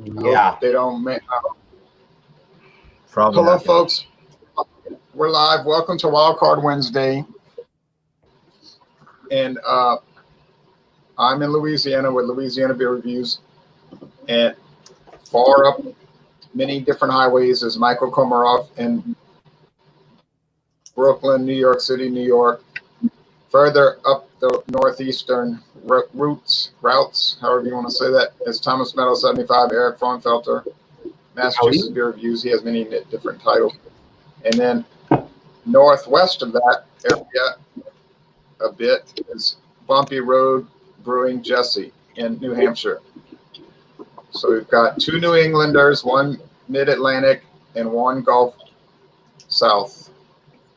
Yeah. They don't make. Probably Hello, not. folks. We're live. Welcome to Wildcard Wednesday. And I'm in Louisiana with Louisiana Beer Reviews. And far up many different highways is Michael Komarov in Brooklyn, New York City, New York. Further up the northeastern routes, however you want to say that, is Thomas Meadow 75, Eric Fraunfelter, Massachusetts Beer Reviews. He has many different titles. And then northwest of that area a bit is Bumpy Road Brewing Jesse in New Hampshire. So we've got two New Englanders, one Mid-Atlantic, and one Gulf South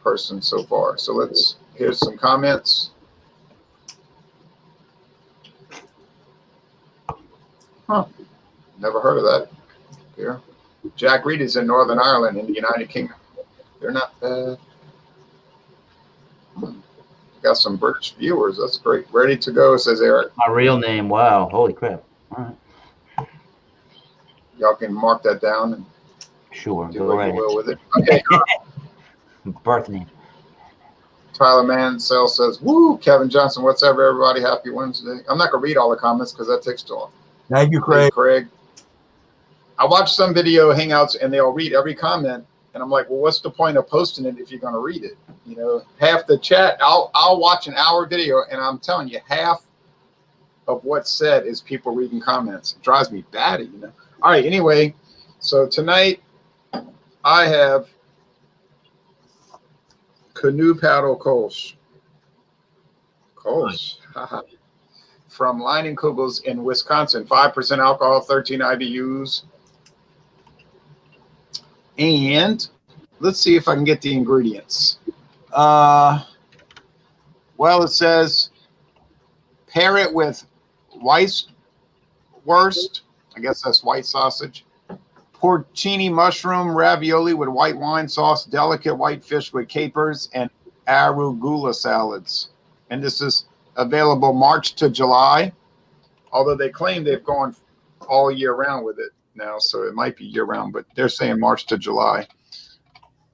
person so far. So here's some comments. Huh. Never heard of that here. Jack Reed is in Northern Ireland in the United Kingdom. They're not bad. Got some British viewers. That's great. Ready to go, says Eric. My real name. Wow. Holy crap. All right. Y'all can mark that down and Sure. do Go what right you will with it. Okay. Birth name. Tyler Mansell says, woo, Kevin Johnson, what's up, everybody? Happy Wednesday. I'm not going to read all the comments because that takes too long. Thank you, Craig. Hey, Craig. I watched some video hangouts and they'll read every comment. And I'm like, well, what's the point of posting it if you're going to read it? You know, half the chat, I'll watch an hour video and I'm telling you, half of what's said is people reading comments. It drives me batty, you know. All right, anyway, so tonight I have Canoe Paddle Kölsch. Kölsch. From Leinenkugels in Wisconsin. 5% alcohol, 13 IBUs. And let's see if I can get the ingredients. Well, it says pair it with Weisswurst. I guess that's white sausage. Porcini mushroom ravioli with white wine sauce, delicate white fish with capers, and arugula salads. And this is available March to July, although they claim they've gone all year round with it now, so it might be year round, but they're saying March to July.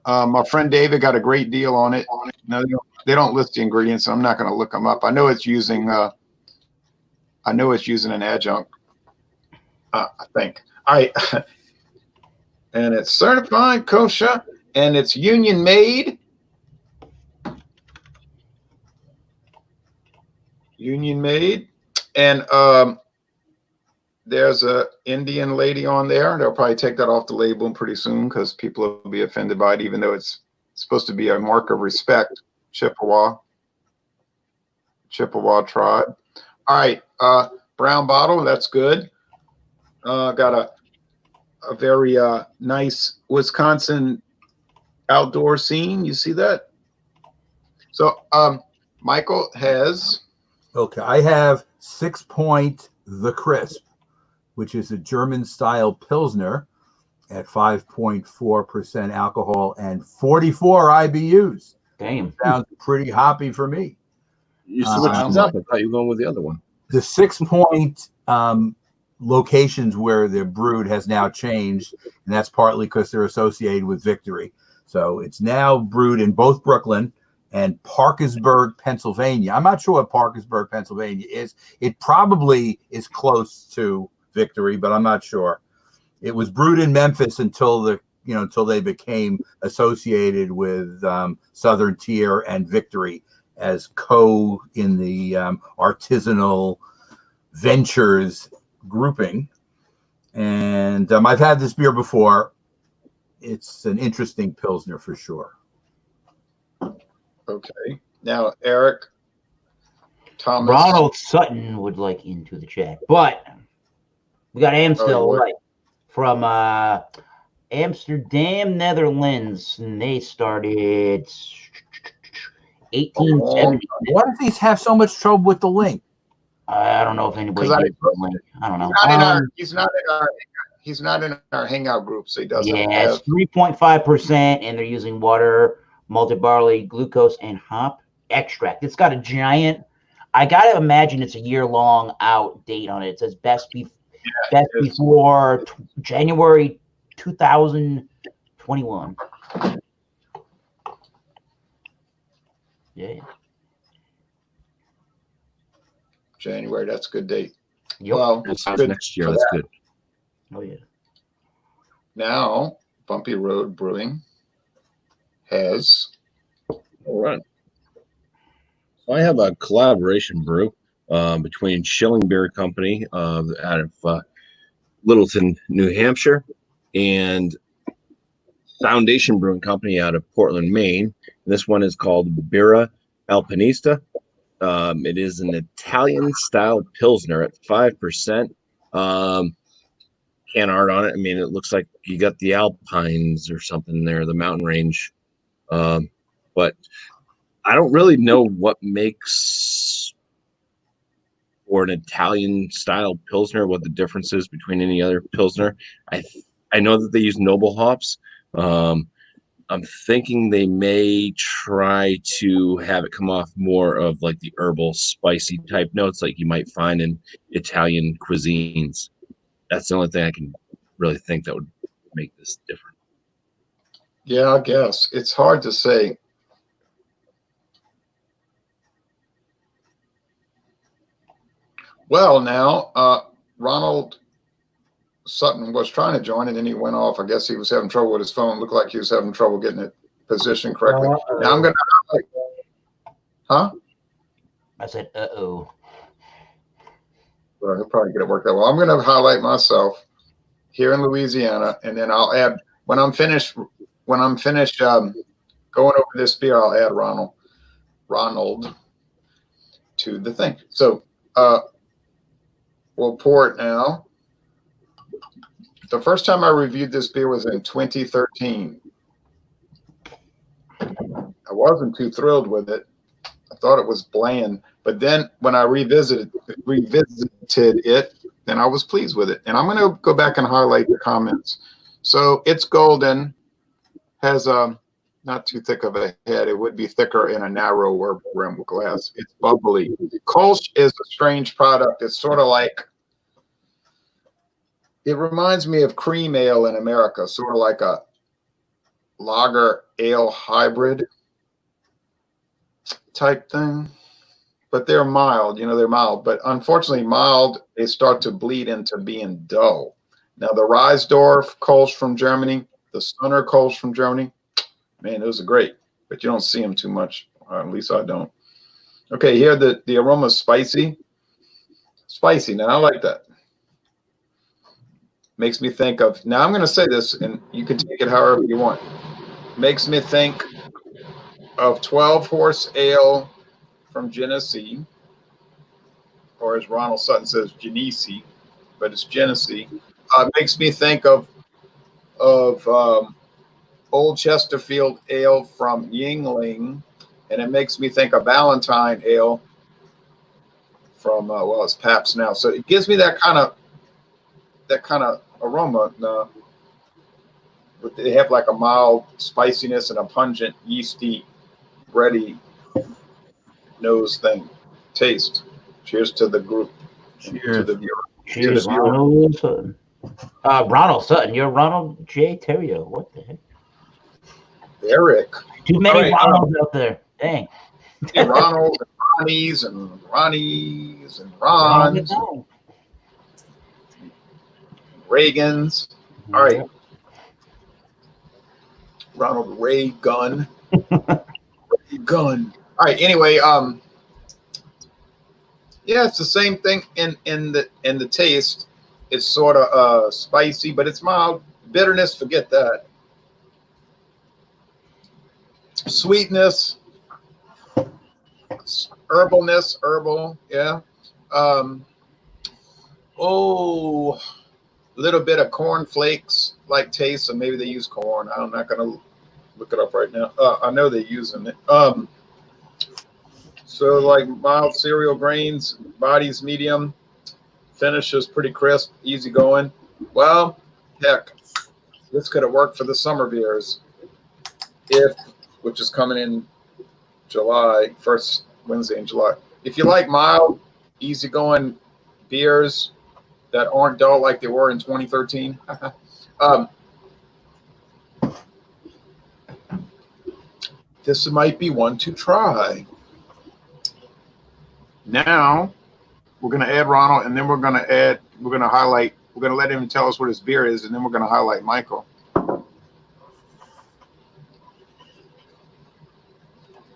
My friend David got a great deal on it. No, they don't list the ingredients, so I'm not going to look them up. I know it's using an adjunct. I think. All right. And it's certified kosher, and it's union made. Union made. And there's a Indian lady on there. They'll probably take that off the label pretty soon because people will be offended by it, even though it's supposed to be a mark of respect. Chippewa tribe. All right. Brown bottle. That's good. Got a very nice Wisconsin outdoor scene. You see that? So Michael has. Okay, I have Sixpoint The Crisp, which is a German-style Pilsner at 5.4% alcohol and 44 IBUs. Damn. Sounds pretty hoppy for me. You switched it up. I thought you were going with the other one. The 6-point locations where they're brewed has now changed, and that's partly because they're associated with Victory. So it's now brewed in both Brooklyn and Parkersburg, Pennsylvania. I'm not sure what Parkersburg, Pennsylvania is. It probably is close to Victory, but I'm not sure. It was brewed in Memphis until they became associated with Southern Tier and Victory as in the artisanal ventures grouping. And I've had this beer before. It's an interesting Pilsner for sure. Okay. Now, Eric Thomas. Ronald Sutton would like into the chat. But we got Amstel Light from Amsterdam, Netherlands. And they started 1870. Why do these have so much trouble with the link? I don't know if anybody gets the link. I don't know. He's not in our hangout group, so he doesn't. Yeah, it's 3.5%, and they're using water, malted barley, glucose, and hop extract. It's got a giant. I gotta imagine it's a year-long out date on it. It says best That's before January 2021. Yeah. January, that's a good date. Yep. Well, It's good next year. for That's that. good. Oh yeah. Now, Bumpy Road Brewing has. All right. So I have a collaboration brew between Schilling Beer Company out of Littleton, New Hampshire, and Foundation Brewing Company out of Portland, Maine. This one is called Birra Alpinista. It is an Italian-style Pilsner at 5%. Can art on it. I mean, it looks like you got the Alpines or something there, the mountain range. But I don't really know what makes for an Italian-style Pilsner, what the difference is between any other Pilsner. I know that they use noble hops. I'm thinking they may try to have it come off more of like the herbal, spicy type notes like you might find in Italian cuisines. That's the only thing I can really think that would make this different. Yeah, I guess. It's hard to say. Well, now, Ronald Sutton was trying to join and then he went off. I guess he was having trouble with his phone. Looked like he was having trouble getting it positioned correctly. Now I'm going to, huh? I said, uh-oh. Well, he'll probably get it worked out. Well, I'm going to highlight myself here in Louisiana, and then I'll add when I'm finished going over this beer. I'll add Ronald to the thing. So we'll pour it now. The first time I reviewed this beer was in 2013. I wasn't too thrilled with it. I thought it was bland. But then when I revisited it, then I was pleased with it. And I'm going to go back and highlight the comments. So it's golden, has not too thick of a head. It would be thicker in a narrower rim glass. It's bubbly. Kölsch is a strange product. It's sort of like, it reminds me of cream ale in America, sort of like a lager ale hybrid type thing. But they're mild, they're mild. But unfortunately, mild, they start to bleed into being dull. Now, the Reisdorf Kölsch from Germany, the Stunner Kölsch from Germany, man, those are great. But you don't see them too much, or at least I don't. Okay, here the aroma is spicy. Spicy, now I like that. Makes me think of, now I'm going to say this, and you can take it however you want. Makes me think of 12-horse ale from Genesee, or as Ronald Sutton says, Genesee, but it's Genesee. Makes me think of Old Chesterfield ale from Yingling, and it makes me think of Valentine ale from well, it's Pabst now. So it gives me that kind of aroma. But they have like a mild spiciness and a pungent yeasty, bready nose thing. Taste. Cheers to the group. Cheers. To the viewer. Cheers, Ronald Sutton. Ronald Sutton. You're Ronald J. Terrio. What the heck? Eric. Too many All right, Ronalds out there. Dang. Ronald and Ronnies and Ronnies and Rons. And Reagans. All right. Ronald Ray Gunn. Ray Gunn. All right. Anyway, yeah, it's the same thing in the taste. It's sort of spicy, but it's mild. Bitterness, forget that. Sweetness, herbalness, herbal, yeah. Oh, a little bit of corn flakes like taste, so maybe they use corn. I'm not gonna look it up right now. I know they're using it. So like mild cereal grains, body's medium, finish is pretty crisp, easy going. Well, heck, this could have worked for the summer beers, which is coming in July, first Wednesday in July. If you like mild, easygoing beers, that aren't dull like they were in 2013. This might be one to try. Now we're going to add Ronald, and then we're going to highlight, we're going to let him tell us what his beer is, and then we're going to highlight Michael.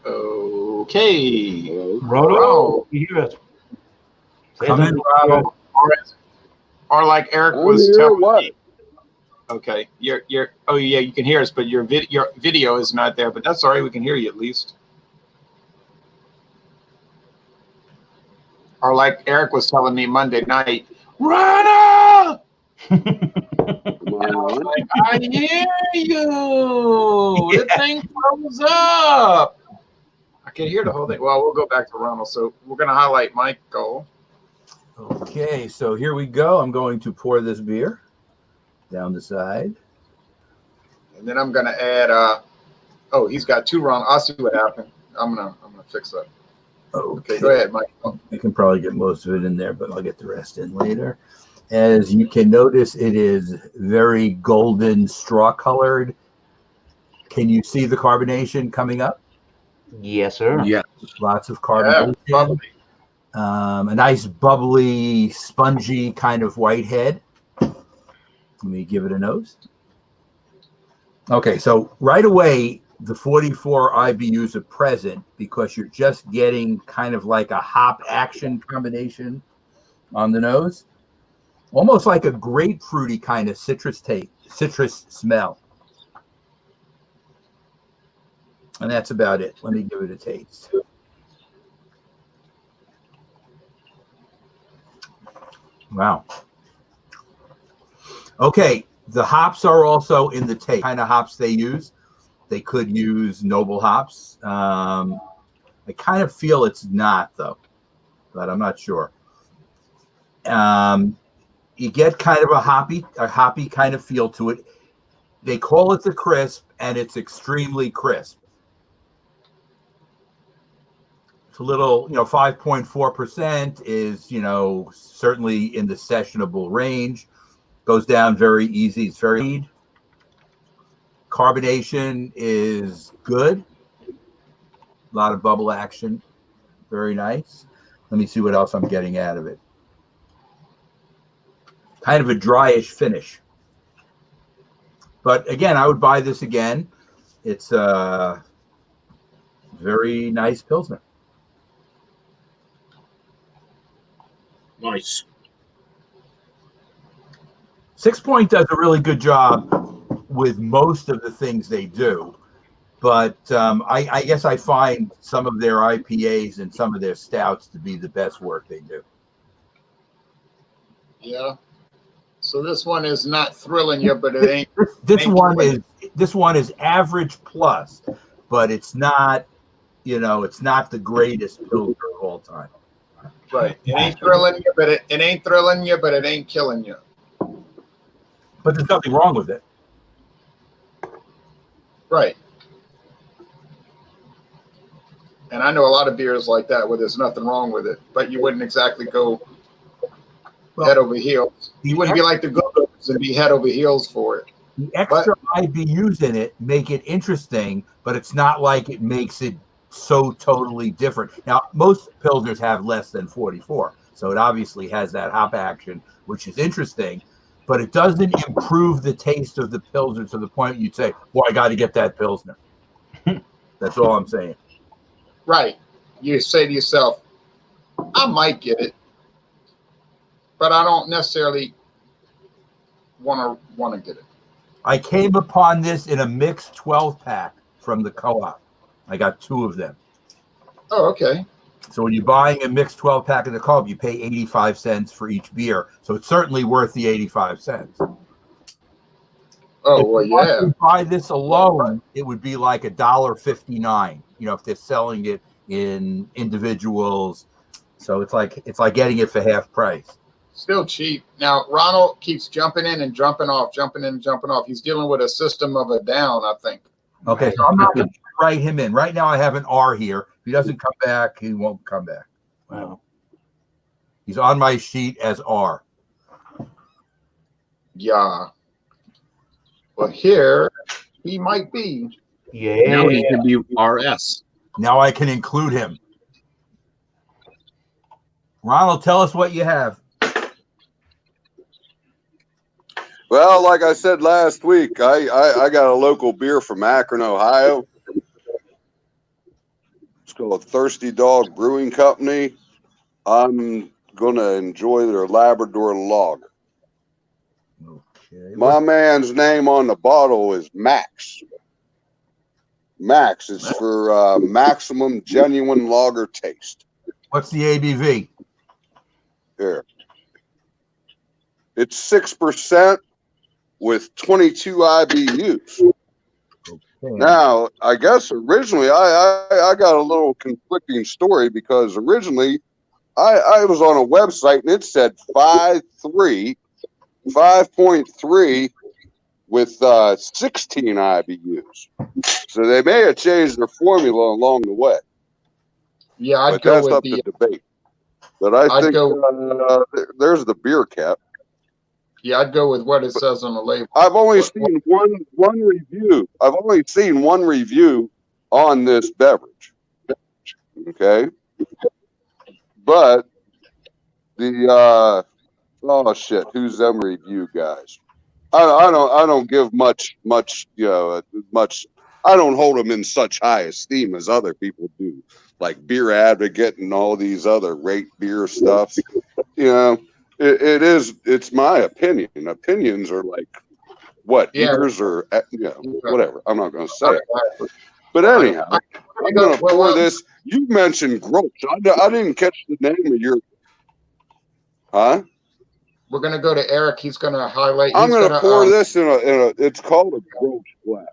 Okay. Roto, you hear us? Come in, Ronald. Or like Eric was telling me. Okay, oh yeah, you can hear us, but your video is not there. But that's all right. We can hear you at least. Or like Eric was telling me Monday night, Ronald! And I was like, I hear you. The thing comes up. I can hear the whole thing. Well, we'll go back to Ronald. So we're going to highlight Michael. Okay, so here we go. I'm going to pour this beer down the side. And then I'm going to add, oh, he's got two Ronald. I'll see what happened. I'm gonna fix that. Okay, go ahead, Mike. I can probably get most of it in there, but I'll get the rest in later. As you can notice, it is very golden straw colored. Can you see the carbonation coming up? Yes, sir. Yeah. Lots of carbonation. Yeah, a nice bubbly, spongy kind of white head. Let me give it a nose. Okay, so right away, the 44 IBUs are present because you're just getting kind of like a hop action combination on the nose. Almost like a grapefruity kind of citrus smell. And that's about it. Let me give it a taste. Wow. Okay, the hops are also in the taste. Kind of hops they use. They could use noble hops. I kind of feel it's not though, but I'm not sure. You get kind of a hoppy kind of feel to it. They call it the crisp, and it's extremely crisp. It's a little, 5.4% is, certainly in the sessionable range. Goes down very easy. It's very carbonation is good. A lot of bubble action. Very nice. Let me see what else I'm getting out of it. Kind of a dryish finish. But again, I would buy this again. It's a very nice Pilsner. Nice. Sixpoint does a really good job with most of the things they do. But I guess I find some of their IPAs and some of their stouts to be the best work they do. Yeah. So this one is not thrilling you, but it ain't. This one is average plus, but it's not, it's not the greatest Pilsner of all time. Right. It ain't thrilling you, but it ain't thrilling you, but it ain't killing you. But there's nothing wrong with it. Right. And I know a lot of beers like that where there's nothing wrong with it, but you wouldn't exactly go head over heels. You wouldn't be like the Go-Go's and be head over heels for it. The extra IBUs in it make it interesting, but it's not like it makes it so totally different. Now, most Pilsners have less than 44, so it obviously has that hop action, which is interesting, but it doesn't improve the taste of the Pilsner to the point you'd say, well, I got to get that Pilsner. That's all I'm saying. Right. You say to yourself, I might get it, but I don't necessarily want to get it. I came upon this in a mixed 12-pack from the co-op. I got 2 of them. Oh, okay. So when you're buying a mixed 12-pack in the co-op, you pay 85 cents for each beer. So it's certainly worth the 85 cents. Oh, well, yeah. If you buy this alone, it would be like $1.59, if they're selling it in individuals. So it's like getting it for half price. Still cheap. Now, Ronald keeps jumping in and jumping off, jumping in and jumping off. He's dealing with a system of a down, I think. Okay, so I'm not going to write him in. Right now I have an R here. If he doesn't come back, he won't come back. Wow. He's on my sheet as R. Yeah. Well, here he might be. Yeah. Now he can be RS. Now I can include him. Ronald, tell us what you have. Well, like I said last week, I got a local beer from Akron, Ohio. It's called Thirsty Dog Brewing Company. I'm going to enjoy their Labrador lager. Okay. My man's name on the bottle is Max. Max is for maximum genuine lager taste. What's the ABV? Here. It's 6% with 22 IBUs. Okay. Now, I guess originally I got a little conflicting story because originally I was on a website and it said 5.3 with 16 IBUs. So they may have changed their formula along the way. Yeah, I'd But go that's with up the. to debate. But I I'd think go- there's the beer cap. Yeah, I'd go with what it says on the label. I've only seen one review. I've only seen one review on this beverage. Okay, but the oh shit, who's them review guys? I don't give much much. I don't hold them in such high esteem as other people do, like Beer Advocate and all these other rate beer stuffs. You know, it's my opinion. Opinions are like what yours or whatever. I'm not going to say it. But anyhow, I'm going to pour this. You mentioned Grolsch. I didn't catch the name of your. Huh? We're gonna go to Eric. He's gonna highlight. I'm going to pour this in a. It's called a Grolsch glass.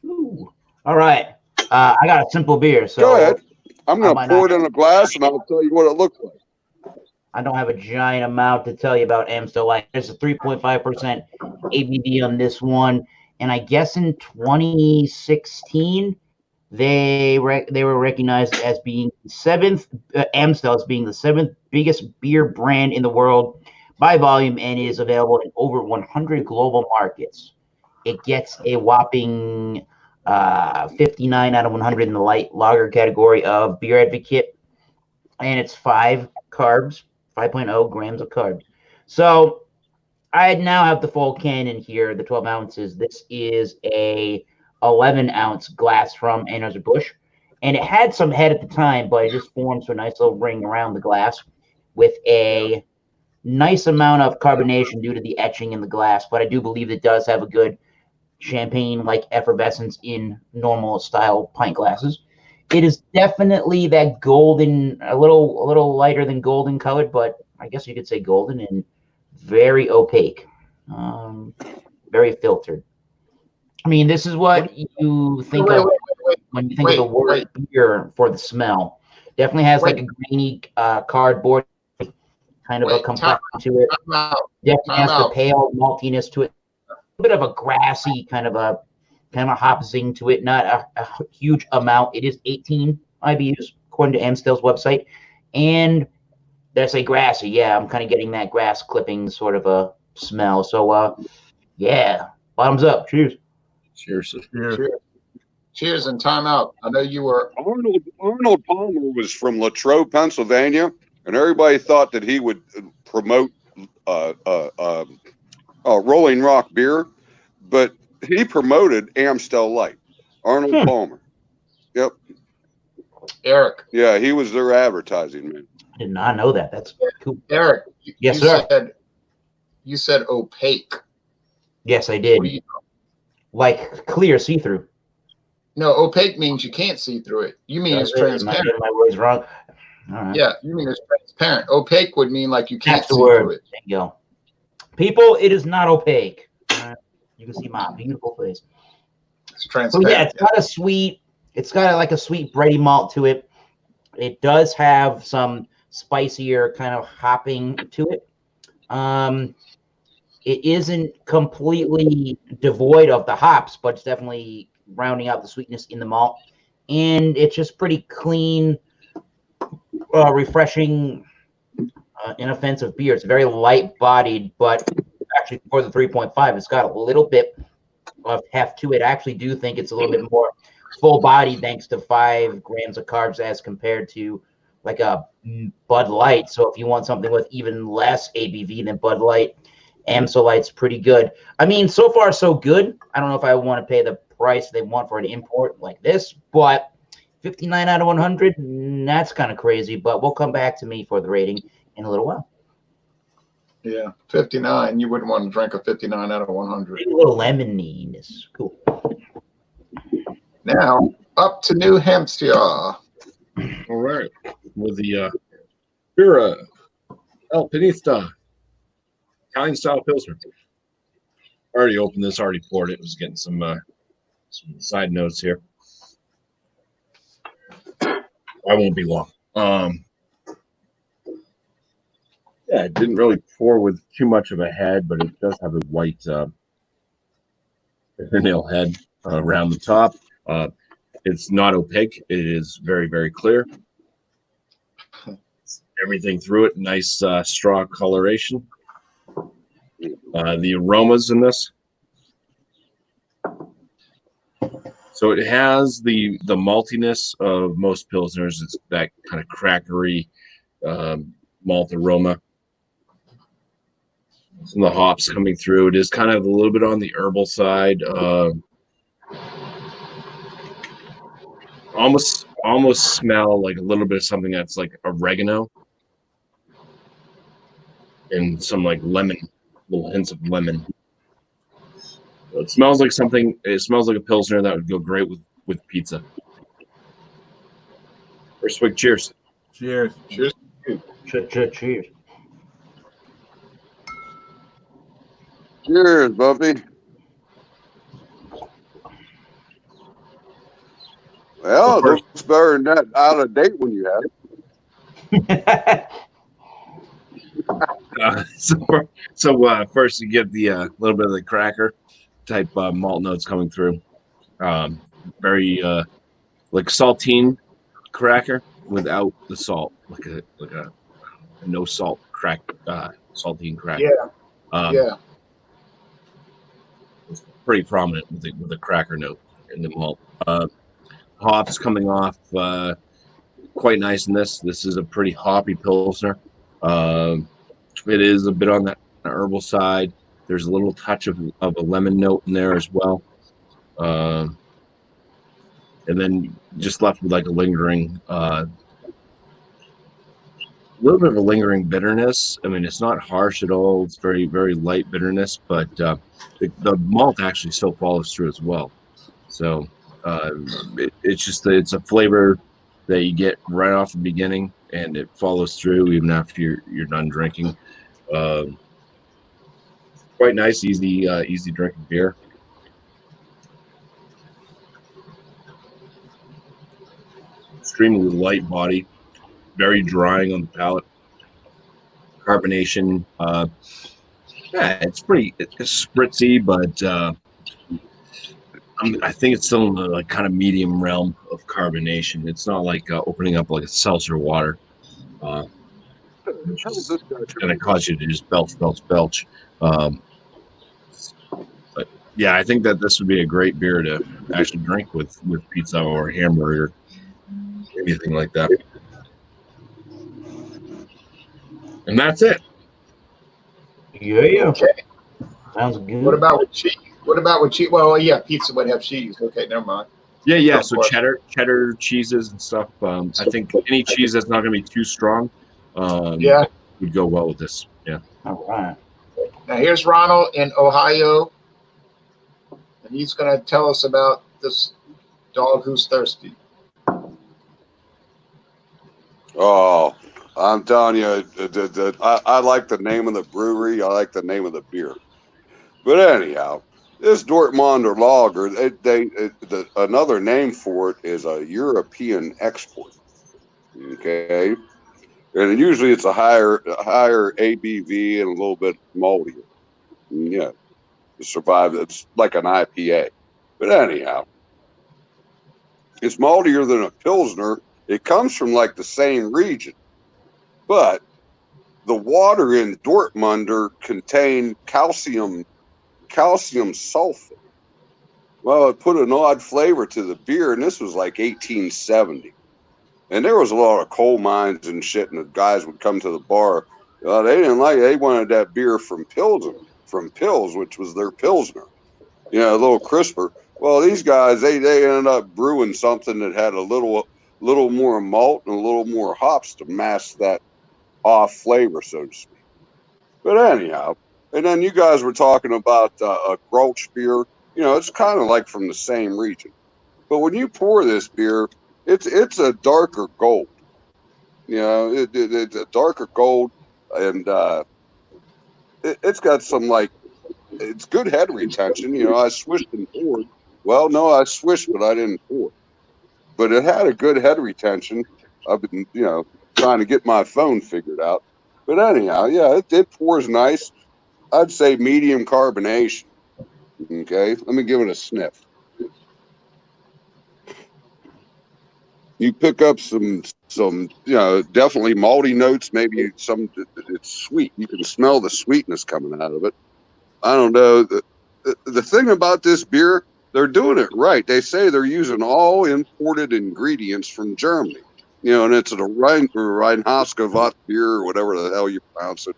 Ooh. All right. I got a simple beer, so Go ahead. I'm going I to pour it in a glass, and I'll tell you what it looks like. I don't have a giant amount to tell you about Amstel Light. There's a 3.5% ABV on this one, and I guess in 2016 they were recognized as being seventh. Amstel as being the seventh biggest beer brand in the world by volume, and is available in over 100 global markets. It gets a whopping 59 out of 100 in the light lager category of Beer Advocate, and it's 5 carbs. 5.0 grams of carbs. So I now have the full can in here, the 12 ounces. This is a 11-ounce glass from Anheuser-Busch, and it had some head at the time, but it just forms a nice little ring around the glass with a nice amount of carbonation due to the etching in the glass. But I do believe it does have a good champagne-like effervescence in normal style pint glasses. It is definitely that golden, a little lighter than golden colored, but I guess you could say golden, and very opaque, very filtered. I mean, this is what you think of when you think of the word beer for the smell. Definitely has like a grainy cardboard kind of a complexion to it. Definitely has the pale maltiness to it. A bit of a grassy kind of a hop zing to it, not a huge amount. It is 18 IBUs according to Amstel's website, and did I say grassy? Yeah, I'm kind of getting that grass clipping sort of a smell. So, yeah, bottoms up. Cheers. Cheers. Cheers and time out. I know you were. Arnold Palmer was from Latrobe, Pennsylvania, and everybody thought that he would promote Rolling Rock beer, but he promoted Amstel Light. Arnold Palmer. Yep. Eric. Yeah, he was their advertising man. I did not know that. That's cool. Eric. Yes, sir. You said opaque. Yes, I did. Like clear, see-through. No, opaque means you can't see through it. You mean it's transparent. My word's wrong. All right. Yeah, you mean it's transparent. Opaque would mean like you can't That's the see word. through it. There you go. People, it is not opaque. You can see my beautiful face. It's transparent. So yeah, it's got a sweet. It's got like a sweet bready malt to it. It does have some spicier kind of hopping to it. It isn't completely devoid of the hops, but it's definitely rounding out the sweetness in the malt. And it's just pretty clean, refreshing, inoffensive beer. It's very light-bodied, but actually for the 3.5. It's got a little bit of heft to it. I actually do think it's a little bit more full body thanks to 5 grams of carbs as compared to like a Bud Light. So if you want something with even less ABV than Bud Light, Amstel Light's pretty good. I mean, so far so good. I don't know if I want to pay the price they want for an import like this, but 59 out of 100, that's kind of crazy. But we'll come back to me for the rating in a little while. Yeah, 59. You wouldn't want to drink a 59 out of 100. A little lemoniness. Cool. Now, up to New Hampshire. All right. With the Birra Alpinista Italian style Pilsner. Already opened this, already poured it. Was getting some side notes here. I won't be long. Yeah, it didn't really pour with too much of a head, but it does have a white fingernail head around the top. It's not opaque. It is very, very clear. Everything through it, nice straw coloration. The aromas in this. So it has the maltiness of most Pilsners. It's that kind of crackery malt aroma. Some of the hops coming through. It is kind of a little bit on the herbal side. Almost smell like a little bit of something that's like oregano and some like lemon, little hints of lemon. So it smells like something. It smells like a Pilsner that would go great with pizza. First swig, cheers. Cheers. Cheers. Cheers. Cheers, Bumpy. Well, it looks better than that out of date when you had it. So first you get the little bit of the cracker type malt notes coming through. Very like saltine cracker without the salt, like a no salt crack saltine cracker. Yeah. Yeah. It's pretty prominent with the cracker note in the malt. Hops coming off quite nice in this. This is a pretty hoppy Pilsner. It is a bit on that herbal side. There's a little touch of a lemon note in there as well. And then just left with like a lingering, little bit of a lingering bitterness. I mean, it's not harsh at all. It's very, very light bitterness, but the malt actually still follows through as well. So it's a flavor that you get right off the beginning, and it follows through even after you're done drinking. Quite nice, easy drinking beer. Extremely light body, very drying on the palate. Carbonation, yeah, it's spritzy, but I think it's still in the like kind of medium realm of carbonation. It's not like opening up like a seltzer water. It's going to cause you to just belch. But yeah, I think that this would be a great beer to actually drink with pizza or hamburger, anything like that. And that's it. Yeah. Okay. Sounds good. What about with cheese? Well, yeah, pizza would have cheese. Okay, never mind. Yeah. So cheddar cheeses and stuff. I think any cheese that's not going to be too strong, would go well with this. Yeah. All right. Now here's Ronald in Ohio, and he's going to tell us about this dog who's thirsty. Oh, I'm telling you, I like the name of the brewery. I like the name of the beer. But anyhow, this Dortmunder lager, another name for it is a European export. Okay, and usually it's a higher ABV and a little bit maltier. Yeah, to survive, it's like an IPA. But anyhow, it's maltier than a Pilsner. It comes from like the same region, but the water in Dortmunder contained calcium sulfate. Well, it put an odd flavor to the beer, and this was like 1870. And there was a lot of coal mines and shit, and the guys would come to the bar. They didn't like it. They wanted that beer from Pils, which was their Pilsner. You know, a little crisper. Well, these guys, they ended up brewing something that had a little more malt and a little more hops to mask that off flavor, so to speak. But anyhow, and then you guys were talking about a Grolsch beer. You know, it's kind of like from the same region. But when you pour this beer, it's a darker gold. You know, it's a darker gold, and it's got some, like, it's good head retention. You know, I swished and poured. Well, no, I swished, but I didn't pour. But it had a good head retention. I've been, you know, trying to get my phone figured out. But anyhow, yeah, it pours nice. I'd say medium carbonation. Okay, let me give it a sniff. You pick up some, you know, definitely malty notes. Maybe some, it's sweet. You can smell the sweetness coming out of it. I don't know. The thing about this beer, they're doing it right. They say they're using all imported ingredients from Germany. You know, and it's a Reinhausgewalt beer or whatever the hell you pronounce it.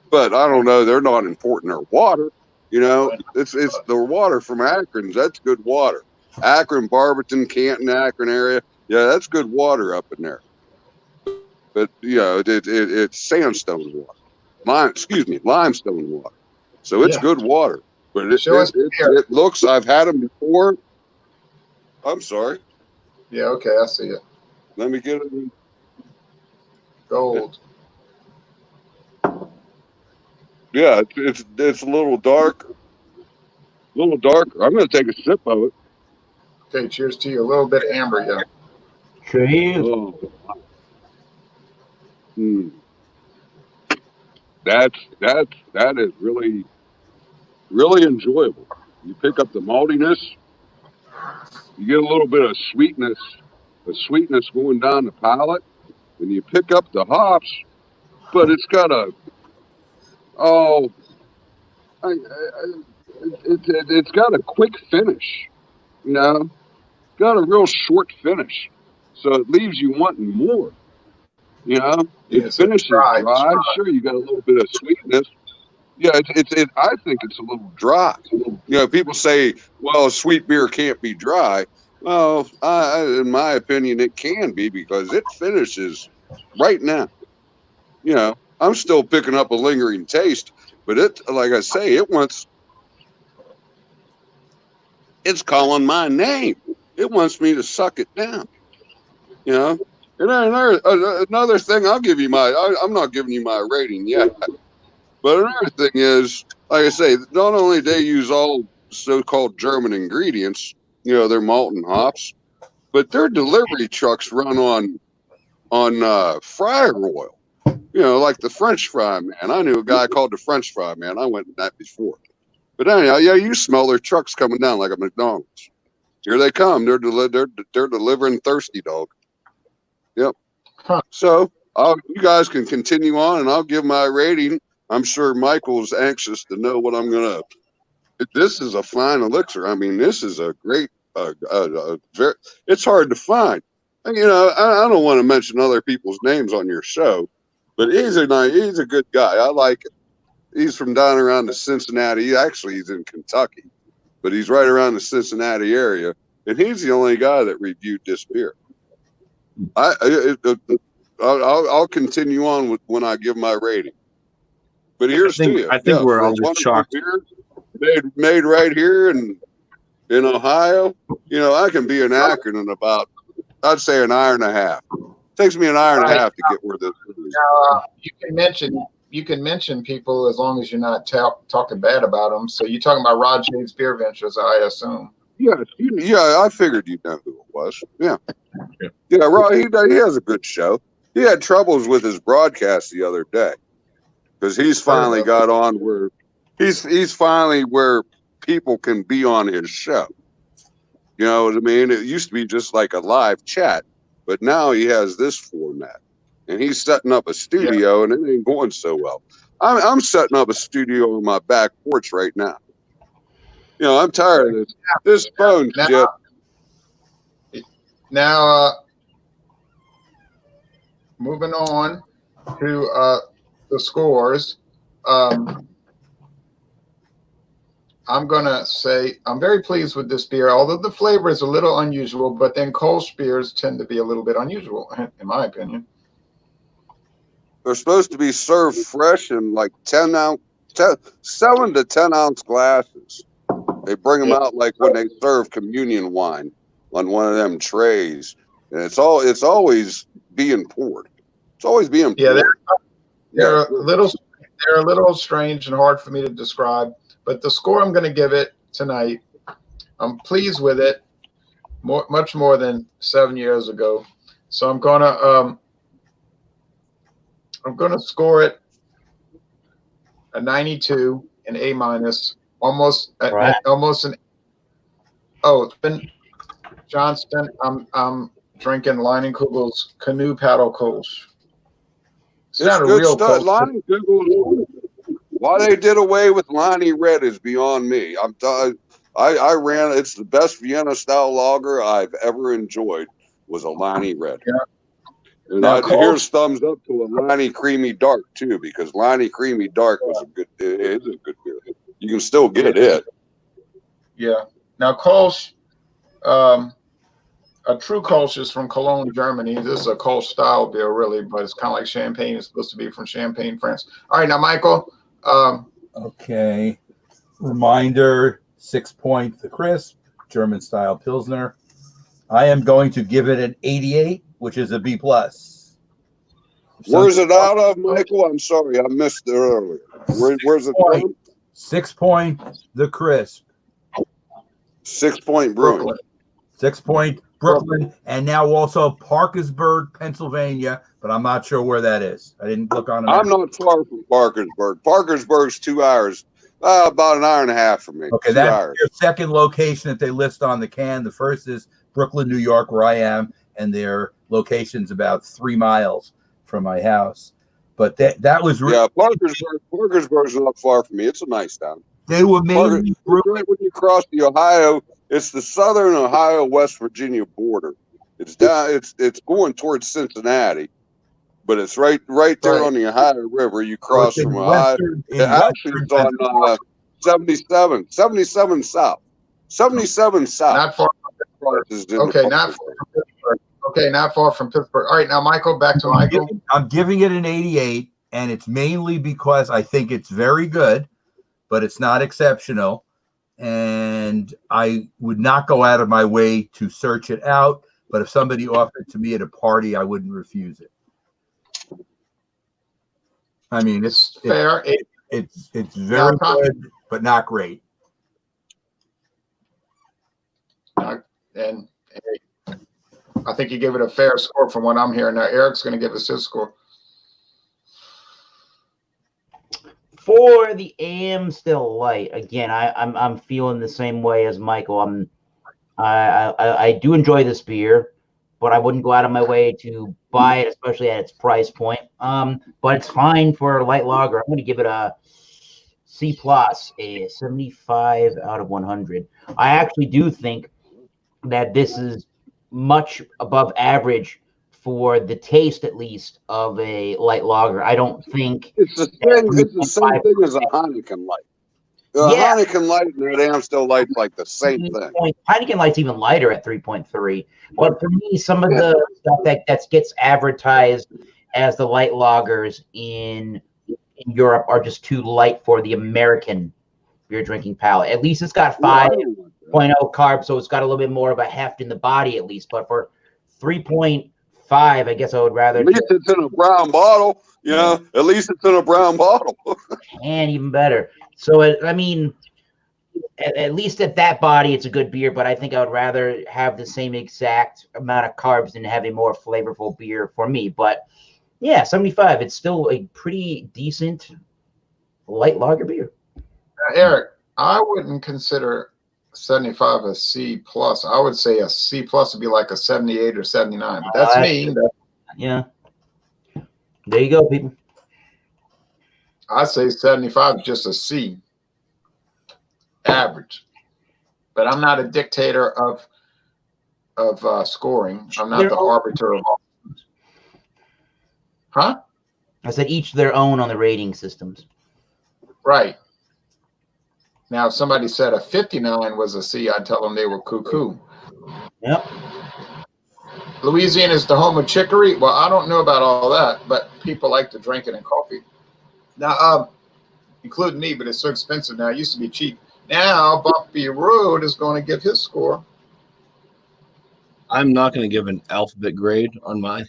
But I don't know. They're not importing their water. You know, it's the water from Akron. That's good water. Akron, Barberton, Canton, Akron area. Yeah, that's good water up in there. But, you know, it's sandstone water. Limestone water. So it's good water. But it looks, I've had them before. I'm sorry. Yeah, okay, I see it. Let me get it. Gold. Yeah, it's a little dark. A little darker. I'm going to take a sip of it. Okay, cheers to you. A little bit amber, yeah. Cheers. Oh. That is really, really enjoyable. You pick up the maltiness. You get a little bit of sweetness going down the palate, and you pick up the hops, but it's got it's got a quick finish, you know, got a real short finish, so it leaves you wanting more, you know. It finishes dry. Sure, you got a little bit of sweetness. Yeah, I think it's a little dry. You know, people say, well, sweet beer can't be dry. Well, in my opinion, it can be, because it finishes right now. You know, I'm still picking up a lingering taste, but it, like I say, it's calling my name. It wants me to suck it down. You know, and then another thing, I'm not giving you my rating yet. But another thing is, like I say, not only they use all so-called German ingredients, you know, their malt and hops, but their delivery trucks run on fryer oil. You know, like the French fry man. I knew a guy called the French fry man. I went in that before. But anyhow, yeah, you smell their trucks coming down like a McDonald's. Here they come. They're delivering Thirsty Dog. Yep. Huh. So you guys can continue on, and I'll give my rating. I'm sure Michael's anxious to know what I'm gonna. This is a fine elixir. I mean, this is a great. It's hard to find. And, you know, I don't want to mention other people's names on your show, but he's a good guy. I like it. He's from down around the Cincinnati. He's in Kentucky, but he's right around the Cincinnati area, and he's the only guy that reviewed this beer. I'll continue on with when I give my rating. But here's to you. I think we're all just shocked. Made right here in Ohio. You know, I can be in Akron in about, I'd say, an hour and a half. Takes me an hour and a half to get where this is. You can mention people as long as you're not talking bad about them. So you're talking about Rod Jade's Beer Ventures, I assume. Yeah, I figured you'd know who it was. Yeah. Rod, he has a good show. He had troubles with his broadcast the other day, because he's finally got on where he's finally where people can be on his show. You know what I mean? It used to be just like a live chat, but now he has this format. and he's setting up a studio, and it ain't going so well. I'm setting up a studio on my back porch right now. You know, I'm tired of this phone shit. Now, moving on to the scores. I'm going to say I'm very pleased with this beer, although the flavor is a little unusual, but then Kölsch beers tend to be a little bit unusual, in my opinion. They're supposed to be served fresh in like 7 to 10 ounce glasses. They bring them out like when they serve communion wine on one of them trays. And it's always being poured. It's always being poured. Yeah, they're a little strange and hard for me to describe. But the score I'm going to give it tonight, I'm pleased with it, much more than 7 years ago. So I'm going to score it a 92, an A minus, almost an. Oh, Johnston, I'm drinking Leinenkugel's Canoe Paddle Kölsch. It's not a real stuff. Kölsch. Why they did away with Lonnie Red is beyond me. I ran. It's the best Vienna style lager I've ever enjoyed. Was a Lonnie Red. Yeah. And here's thumbs up to a Lonnie Creamy Dark too, because Lonnie Creamy Dark was it is a good beer. You can still get it. Yeah. Now Kölsch, a true Kölsch is from Cologne, Germany. This is a Kölsch style beer, really, but it's kind of like champagne. It's supposed to be from Champagne, France. All right, now Michael. Okay. Reminder, 6-point The Crisp, German style Pilsner. I am going to give it an 88, which is a B+. Where's it out of, Michael? I'm sorry, I missed it earlier. Where's it from? 6-point The Crisp. 6-point Brewing. 6-point Brooklyn, and now also Parkersburg, Pennsylvania, but I'm not sure where that is. I didn't look on it. I'm not far from Parkersburg. Parkersburg's 2 hours, about an hour and a half from me. Okay, that's your second location that they list on the can. The first is Brooklyn, New York, where I am, and their location's about 3 miles from my house. But that was really Parkersburg's not far from me. It's a nice town. They were mainly right when you cross the Ohio. It's the southern Ohio West Virginia border. It's down. It's going towards Cincinnati, but it's right there on the Ohio River. You cross from Ohio. Actually, it's on 77 south. 77 south. Not far from Pittsburgh. Okay, not far from Pittsburgh. Okay, not far from Pittsburgh. All right, now Michael, back to Michael. I'm giving it an 88, and it's mainly because I think it's very good, but it's not exceptional. And I would not go out of my way to search it out. But if somebody offered it to me at a party, I wouldn't refuse it. I mean, it's fair. It's very good, but not great. And I think you give it a fair score from what I'm hearing. Now Eric's going to give us his score. For the Amstel Light, again, I'm feeling the same way as Michael. I do enjoy this beer, but I wouldn't go out of my way to buy it, especially at its price point. But it's fine for a light lager. I'm going to give it a C+, a 75 out of 100. I actually do think that this is much above average for the taste, at least, of a light lager. I don't think it's the same thing as a Heineken Light. Heineken Light and that Amstel Light's like the same thing. Heineken Light's even lighter at 3.3. But for me, some of the stuff that gets advertised as the light lagers in Europe are just too light for the American beer drinking palate. At least it's got 5.0 carbs, so it's got a little bit more of a heft in the body, at least. But for 3.5, I guess I would rather. At least it's in a brown bottle. You know, at least it's in a brown bottle. And even better. So, I mean, at least at that body, it's a good beer, but I think I would rather have the same exact amount of carbs and have a more flavorful beer for me. But, yeah, 75. It's still a pretty decent light lager beer. Eric, I wouldn't consider 75 a C+. I would say a C+ would be like a 78 or 79. But that's me. Yeah. There you go, people. I say 75 is just a C, average. But I'm not a dictator of scoring. I'm not the arbiter of all. Huh? I said each their own on the rating systems. Right. Now, if somebody said a 59 was a C, I'd tell them they were cuckoo. Yep. Louisiana is the home of chicory. Well, I don't know about all that, but people like to drink it in coffee. Now, including me, but it's so expensive now. It used to be cheap. Now, Bumpy Road is going to give his score. I'm not going to give an alphabet grade on mine.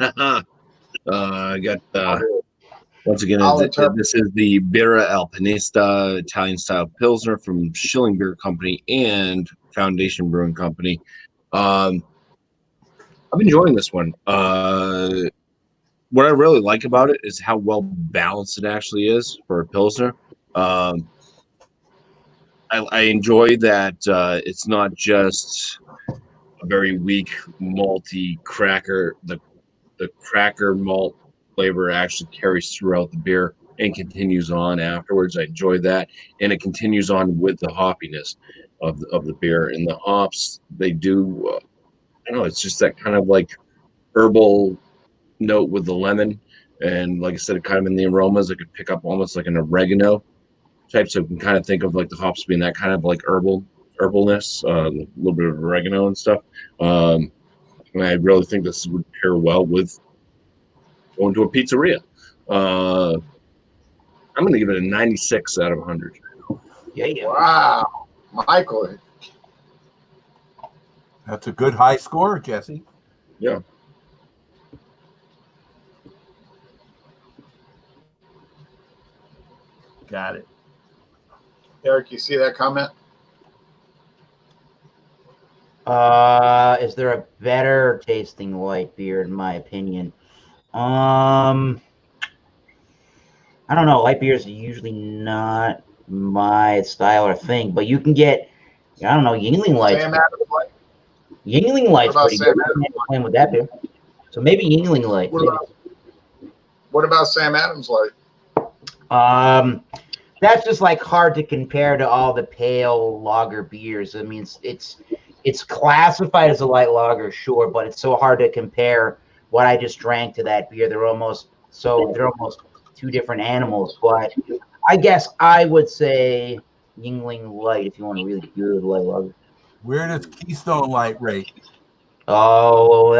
I got once again. This is the Birra Alpinista Italian style Pilsner from Schilling Beer Company and Foundation Brewing Company. I'm enjoying this one. What I really like about it is how well balanced it actually is for a Pilsner. I enjoy that it's not just a very weak malty cracker. The cracker malt flavor actually carries throughout the beer and continues on afterwards. I enjoy that, and it continues on with the hoppiness of the beer. And the hops, they do. I don't know. It's just that kind of like herbal note with the lemon, and like I said, kind of in the aromas, I could pick up almost like an oregano type. So you can kind of think of like the hops being that kind of like herbalness, a little bit of oregano and stuff. And I really think this would pair well with going to a pizzeria. I'm going to give it a 96 out of 100. Yeah. Wow, Michael. That's a good high score, Jesse. Yeah. Got it. Eric, you see that comment? Is there a better tasting light beer, in my opinion? I don't know. Light beers are usually not my style or thing, but you can get, I don't know, Yingling Light's. Sam Adams Light? Yingling Light's What about pretty Sam good. Adams I'm playing with that beer. So maybe Yingling Light. What about Sam Adams Light? That's just like hard to compare to all the pale lager beers. I mean, it's classified as a light lager, sure, but it's so hard to compare what I just drank to that beer. They're almost two different animals. But I guess I would say Yingling Light if you want a really good light lager. Where does Keystone Light rate? Oh,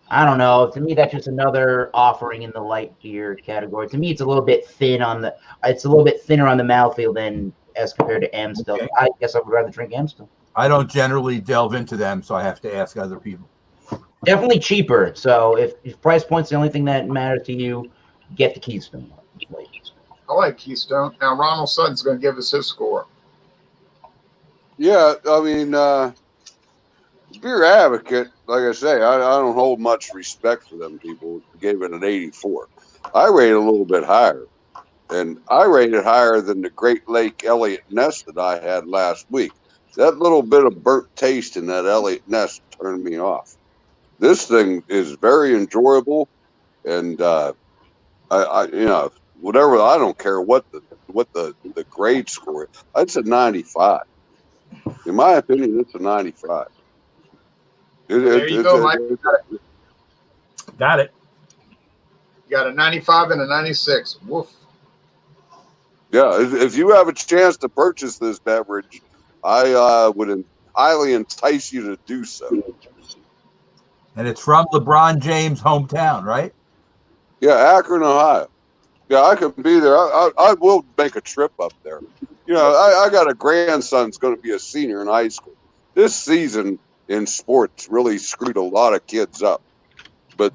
I don't know. To me, that's just another offering in the light beer category. To me, it's a little bit thinner on the mouthfeel than as compared to Amstel. Okay. I guess I would rather drink Amstel. I don't generally delve into them, so I have to ask other people. Definitely cheaper. So if price point's the only thing that matters to you, get the Keystone. I like Keystone. Now, Ronald Sutton's going to give us his score. Yeah, I mean, Beer Advocate, like I say, I don't hold much respect for them people. Gave it an 84. I rate it a little bit higher. And I rate it higher than the Great Lake Elliott Nest that I had last week. That little bit of burnt taste in that Elliott Nest turned me off. This thing is very enjoyable, and I whatever. I don't care what the grade score is. It's a 95. In my opinion, it's a 95. There you go, Mike. Got it. You got a 95 and a 96. Woof. Yeah, if you have a chance to purchase this beverage, I would highly entice you to do so. And it's from LeBron James' hometown, right? Yeah, Akron, Ohio. Yeah, I could be there. I will make a trip up there. You know, I got a grandson who's going to be a senior in high school. This season in sports really screwed a lot of kids up. But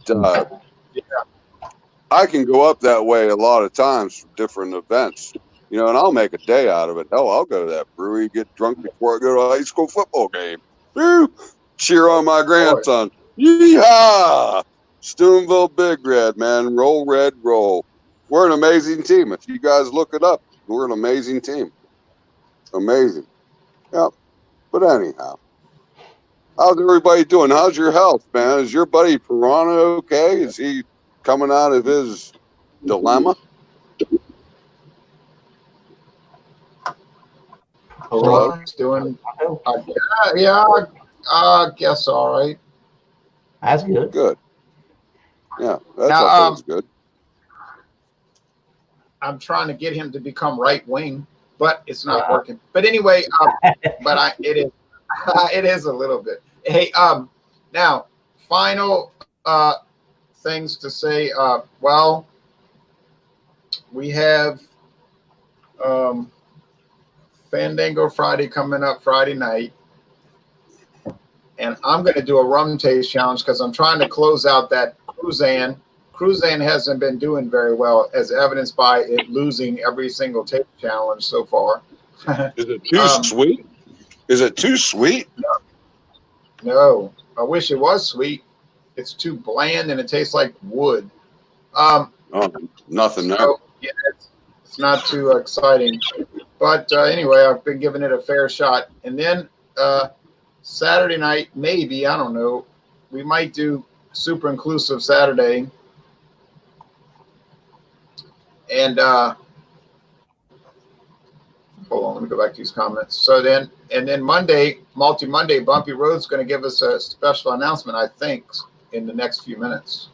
I can go up that way a lot of times for different events, you know, and I'll make a day out of it. Hell, I'll go to that brewery, get drunk before I go to a high school football game. Woo! Cheer on my grandson. Yeehaw! Steubenville Big Red, man. Roll Red, roll. We're an amazing team. If you guys look it up, we're an amazing team. Amazing. Yeah. But anyhow, how's everybody doing? How's your health, man? Is your buddy Piranha okay? Is he coming out of his dilemma? He's doing, yeah, I guess all right. That's good. Good. Yeah, that's Now, I think it's good. I'm trying to get him to become right wing, but it's not working. But anyway, it is a little bit. Hey, now final things to say. Well, we have Fandango Friday coming up Friday night, and I'm going to do a rum taste challenge because I'm trying to close out that Cruzan. Cruzan hasn't been doing very well, as evidenced by it losing every single taste challenge so far. Is it too sweet? Is it too sweet? No, I wish it was sweet. It's too bland and it tastes like wood. Nothing there. So, yeah, it's not too exciting. But anyway, I've been giving it a fair shot. And then Saturday night, maybe, I don't know, we might do Super Inclusive Saturday. And hold on, let me go back to these comments. So then, and then Monday, Multi-Monday, Bumpy Road's going to give us a special announcement, I think, in the next few minutes.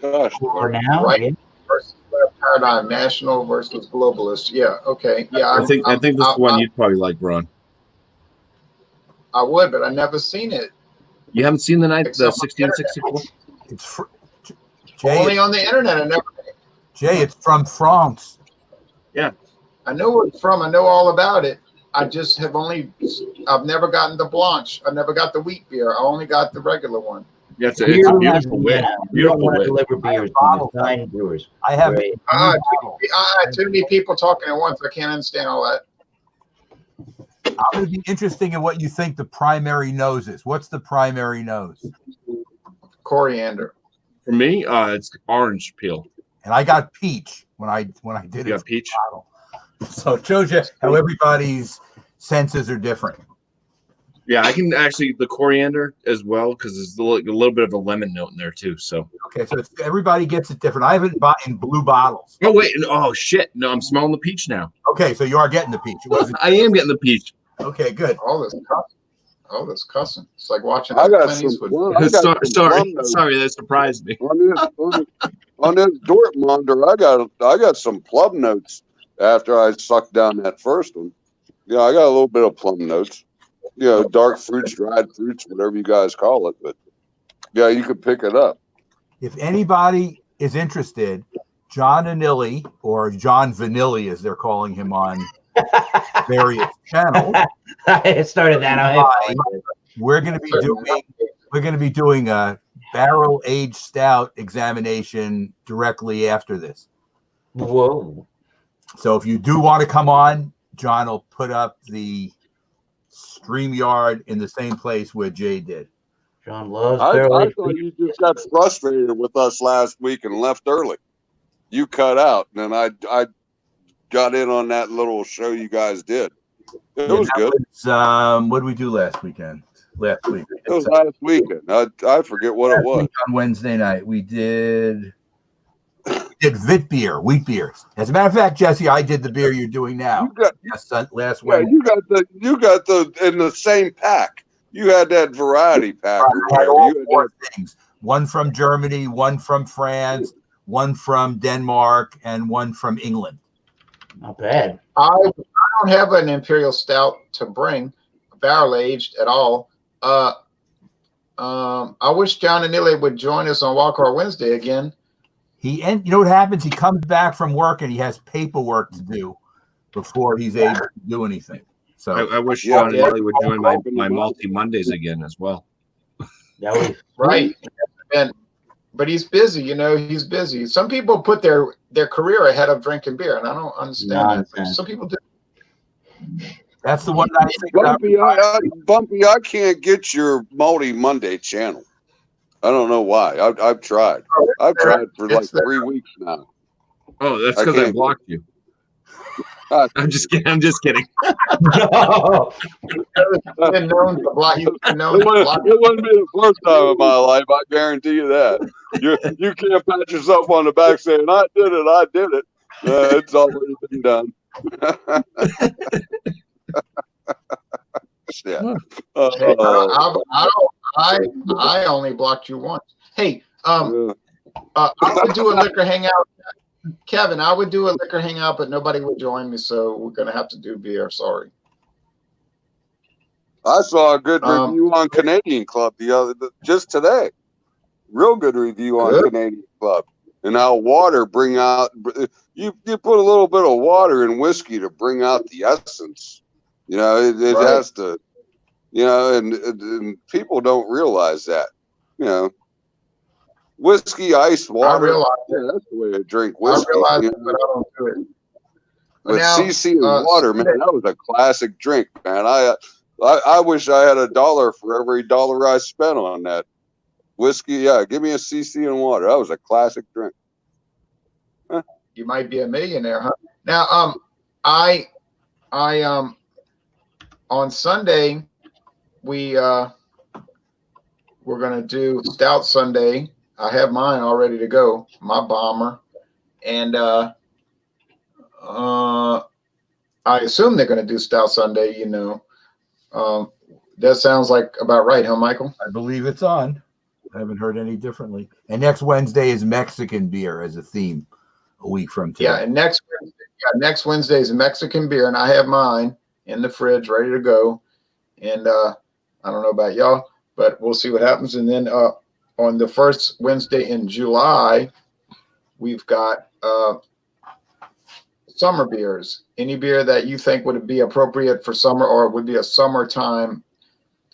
Gosh, For now, Right. yeah. Versus Paradigm, national versus globalist. Yeah, okay. Yeah, I think this is one you'd probably like, Ron. I would, but I never seen it. You haven't seen the Except on the 1664? It's Jay. Only on the internet. I never. Jay, it's from France. I know where it's from. I know all about it. I just have only. I've never gotten the Blanche. I never got the wheat beer. I only got the regular one. Yeah, it's a beautiful wit. We don't Beautiful want to wit. deliver beers to the nine brewers. I have Right. Too many people talking at once. I can't understand all that. I'm going to be interesting in what you think the primary nose is. What's the primary nose? Coriander. For me, it's orange peel. And I got peach when I did You it. got peach? Bottle. So it shows you how everybody's senses are different. Yeah, I can actually the coriander as well because there's a little bit of a lemon note in there too. So Okay, so everybody gets it different. I haven't bought in blue bottles. oh wait, oh shit, no, I'm smelling the peach now. Okay, so you are getting the peach. It wasn't I am getting the peach. okay. Good. All this cussing. It's like watching. I got Clint some. Eastwood. I got some plum notes. Sorry, that surprised me. On this Dortmunder, I got some plum notes after I sucked down that first one. Yeah, I got a little bit of plum notes. You know, dark fruits, dried fruits, whatever you guys call it. But yeah, you could pick it up. If anybody is interested, John Anilli or John Vanilli, as they're calling him on various channels, I started that. we're going to be doing a barrel aged stout examination directly after this. Whoa. So if you do want to come on, John will put up the StreamYard in the same place where Jay did. John loves I barrel-aged thought you just got frustrated with us last week and left early. You cut out, and then I got in on that little show you guys did. It was good. What did we do last weekend? Last week. It was last weekend. I forget what it was. On Wednesday night, we did wheat beers. As a matter of fact, Jesse, I did the beer you're doing now. Last Yeah, Wednesday. you got the in the same pack. You had that variety pack. I had all four things. One from Germany, one from France, one from Denmark, and one from England. Not bad. I don't have an imperial stout to bring, barrel aged at all. I wish John Anilli would join us on Wildcard Wednesday again. You know what happens? He comes back from work and he has paperwork to do before he's able to do anything. So I wish John and Ellie would join my multi Mondays again as well. That was Right. But he's busy, he's busy. Some people put their career ahead of drinking beer, and I don't understand that. Some people do. that's the one I think about. Bumpy, I can't get your Multi Monday channel. I don't know why. I've tried. I've tried for like 3 weeks now. Oh, that's because I blocked you. I'm just kidding. I'm just kidding. No. Been known to block you. Known It to block wouldn't be the first time in my life. I guarantee you that. You can't pat yourself on the back saying, I did it. I did it. It's already been done. Yeah. Hey, I only blocked you once. Hey, I would do a liquor hangout. Kevin, I would do a liquor hangout, but nobody would join me, so we're gonna have to do beer. Sorry. I saw a good review on Canadian Club just today. Real good review on Canadian Club, and how water bring out. You put a little bit of water in whiskey to bring out the essence. You know, it Right. has to. You know, and people don't realize that. You know, whiskey, ice, water. I realize that's the way to drink whiskey. I realize it, but I don't do it. With Now, CC and water, man, that was a classic drink, man. I wish I had $1 for every dollar I spent on that whiskey. Yeah, give me a CC and water. That was a classic drink. Huh? You might be a millionaire, huh? Now, I on Sunday we're gonna do Stout Sunday. I have mine all ready to go, my bomber, and I assume they're gonna do Stout Sunday. You know, that sounds like about right, huh, Michael? I believe it's on. I haven't heard any differently. And next Wednesday is Mexican beer as a theme. A week from today. Yeah, and next Wednesday is Mexican beer, and I have mine in the fridge ready to go. And I don't know about y'all, but we'll see what happens. And then on the first Wednesday in July, we've got summer beers. Any beer that you think would be appropriate for summer or would be a summertime,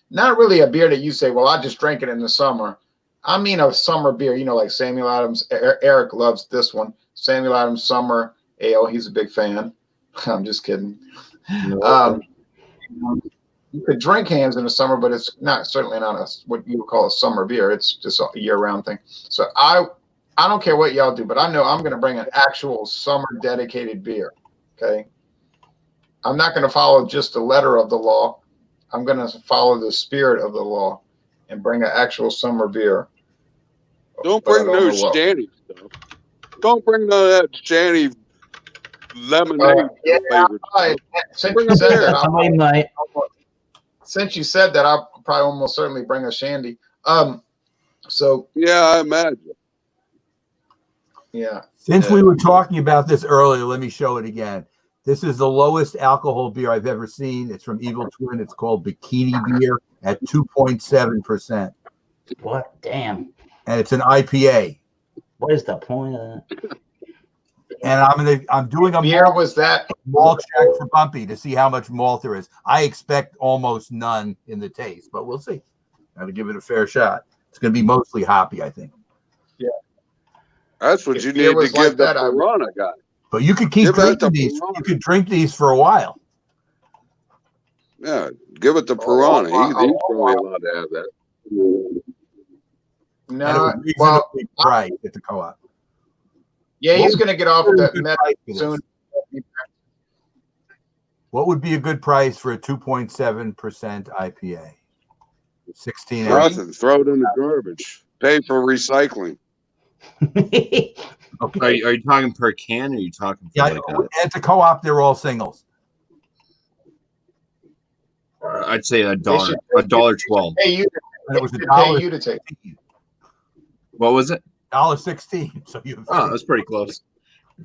not really a beer that you say, well, I just drank it in the summer. I mean a summer beer, you know, like Samuel Adams. Eric loves this one. Samuel Adams Summer Ale. He's a big fan. I'm just kidding. You could drink Hamm's in the summer, but it's certainly not what you would call a summer beer. It's just a year-round thing. So I don't care what y'all do, but I know I'm going to bring an actual summer dedicated beer. Okay. I'm not going to follow just the letter of the law. I'm going to follow the spirit of the law and bring an actual summer beer. Don't bring no shanty stuff. Don't bring none of that shanty lemonade flavored stuff. Since you said that, I'll probably almost certainly bring a shandy. So yeah, I imagine. Yeah. Since we were talking about this earlier, let me show it again. This is the lowest alcohol beer I've ever seen. It's from Evil Twin. It's called Bikini Beer at 2.7%. What? Damn. And it's an IPA. What is the point of that? And I'm doing a malt check for Bumpy to see how much malt there is. I expect almost none in the taste, but we'll see. Got to give it a fair shot. It's going to be mostly hoppy, I think. Yeah, that's what you need to give that Piranha guy. But you could keep drinking these. You could drink these for a while. Yeah, give it to Piranha. He's probably allowed to have that. No, reasonably priced at the co-op. Yeah, he's going to get off of that meth soon. What would be a good price for a 2.7% IPA? 16 Nothing. Throw it in the garbage. Pay for recycling. Okay. Are you talking per can, or are you talking for at the co-op? They're all singles. I'd say $1.12. Hey, you. And it was $1. You to take. What was it? $1.16. So that's pretty close.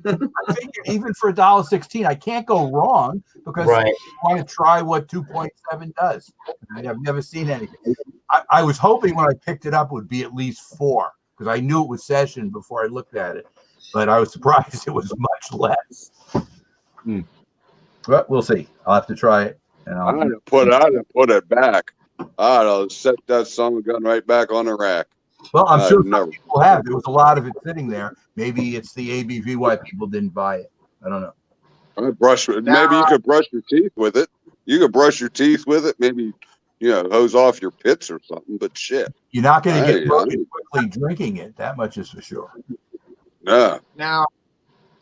I think even for $1.16, I can't go wrong because I want to try what 2.7 does. I've never seen anything. I was hoping when I picked it up it would be at least 4 because I knew it was session before I looked at it, but I was surprised it was much less. But we'll see. I'll have to try it. And I had to put it back. I'll set that son of a gun right back on the rack. Well, I'm sure people have. There was a lot of it sitting there. Maybe it's the ABV why people didn't buy it. I don't know. Maybe you could brush your teeth with it. You could brush your teeth with it. Maybe, hose off your pits or something. But shit, you're not going to get broken quickly drinking it. That much is for sure. Yeah. Now,